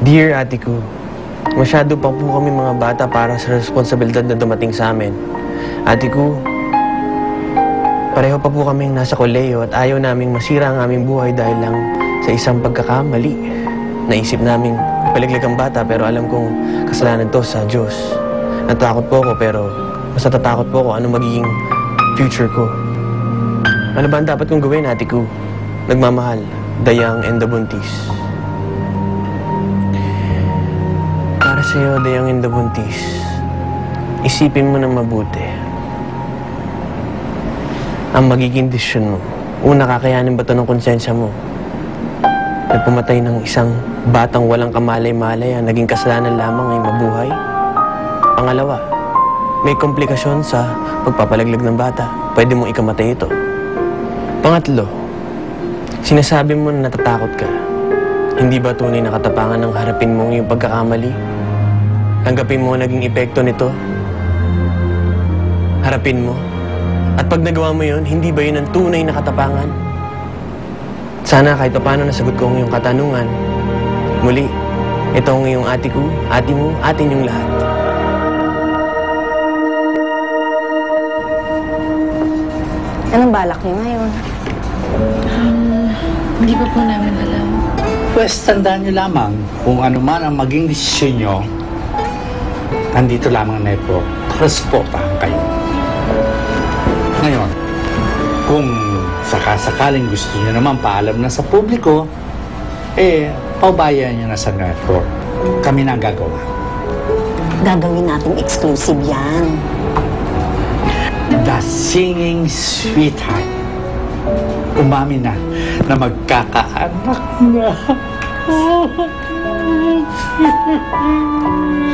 Dear Ate ko, masyado pa po kami mga bata para sa responsibilidad na dumating sa amin. Ate ko, pareho pa po kaming nasa koleyo at ayaw naming masira ang aming buhay dahil lang sa isang pagkakamali. Naisip naming paliglig ang bata pero alam kong kasalanan to sa Diyos. Natakot po ako pero mas natatakot po ako ano magiging future ko. Ano ba ang dapat kong gawin, Ate ko? Nagmamahal, the young and the buntis. Para sa'yo, the young and the buntis, isipin mo na mabuti. Ang magiging desisyon mo. Una, kakayanin ba ito ng konsensya mo? Na pumatay ng isang batang walang kamalay-malay, ang naging kasalanan lamang ay mabuhay? Pangalawa, may komplikasyon sa pagpapalaglag ng bata. Pwede mong ikamatay ito. Pangatlo, sinasabi mo na natatakot ka. Hindi ba tunay na katapangan ng harapin mo yung pagkakamali? Tanggapin mo ang naging epekto nito? Harapin mo? At pag nagawa mo yun, hindi ba yun ang tunay na katapangan? Sana kahit paano nasagot ko ang iyong katanungan. Muli, ito ang iyong ate ko, ate mo, atin yung lahat. Anong balak niyo ngayon? Hindi pa po namin alam. Pwes, tandaan niyo lamang kung ano man ang maging desisyon niyo, nandito lamang ang network para suportahan kayo. Ngayon, kung sakasakaling gusto niyo naman paalam na sa publiko, paubayan niyo na sa network. Kami na ang gagawa. Gagawin natin exclusive yan. The Singing Sweetheart. Umamin na magkakaanak na.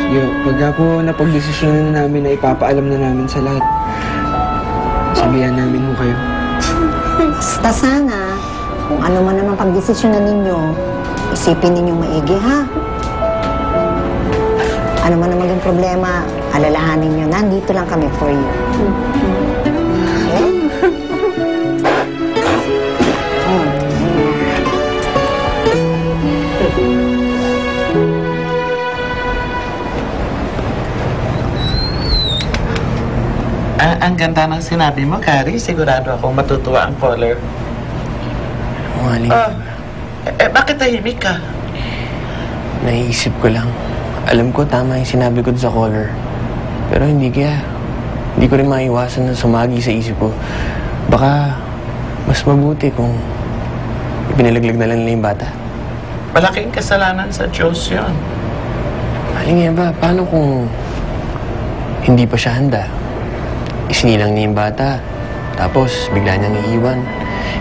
Sige, pagka po napag-desisyon na namin na ipapaalam na namin sa lahat, sabihan namin mo kayo. Basta sana, kung ano man naman pag-desisyonan ninyo, isipin ninyong maigi, ha? Ano man naman yung problema, alalahanin nyo, nandito lang kami for you. Okay? Ang ganda ng sinabi mo, Carrie. Sigurado akong matutuwa ang caller. Maling. Bakit tahimik ka? Naiisip ko lang. Alam ko tama yung sinabi ko sa caller. Pero hindi ko rin maiwasan na sumagi sa isip ko. Baka mas mabuti kung ipinalaglag na lang nila yung bata. Malaking kasalanan sa Diyos yun. Maling ba? Paano kung hindi pa siya handa? Isinilang niya yung bata, tapos bigla niyang iiwan.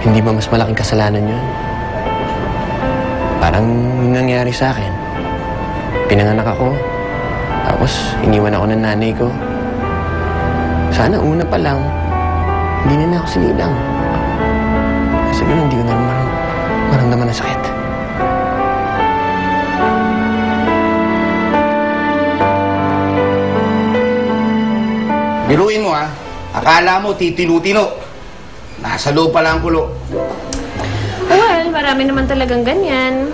Hindi ba mas malaking kasalanan yun? Parang yung nangyari sa akin. Pinanganak ako, tapos iniwan ako ng nanay ko. Sana una pa lang, hindi na ako sinilang. Kasi gano'n, hindi ko na maramdaman na sakit. Biruin mo, ha? Akala mo, titino-tino. Nasa loob pala ang kulo. Well, marami naman talagang ganyan.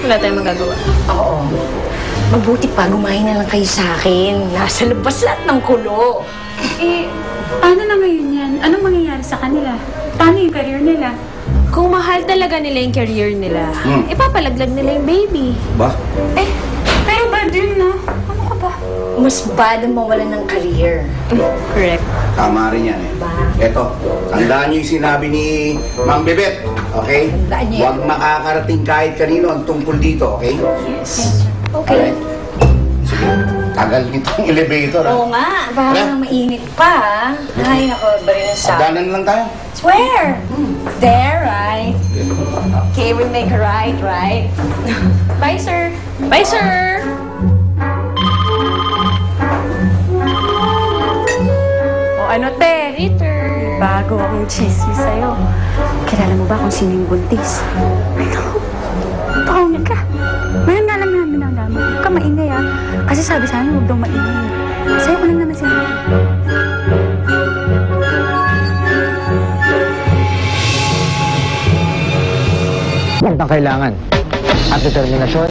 Wala tayong magagawa. Oo. Mabuti pa, gumahin na lang kayo sa akin. Nasa labas lahat ng kulo. Paano na ngayon yan? Anong mangyayari sa kanila? Paano yung career nila? Kung mahal talaga nila yung career nila, ipapalaglag nila yung baby. Ba? Pero bad yun, no? Ano ka ba? Mas bad ang mawalan ng career. Correct. Tama rin yan, eh. Eto, tandaan niyo yung sinabi ni Mang Bebet, okay? Tandaan niya. Huwag makakarating kahit kanino ang tungkol dito, okay? Yes. Okay. Alright. Sige, tagal nitong elevator, ha? Oo nga, parang mainit pa, ha? Ay, nako, bari na sa... Pagdanan lang tayo. Where? There, right? Okay, we make a right? Bye, sir. Bye, sir. O ano, te? Later. Bago akong chismis sa'yo. Kilala mo ba kung sino yung buntis? Ano? Pahongit ka. Ngayon nga lang namin nalaman. Huwag ka maingay, ha? Kasi sabi sa amin, huwag daw maingay. Sa'yo ko lang naman sinabi. Huwag na kailangan. At determinasyon,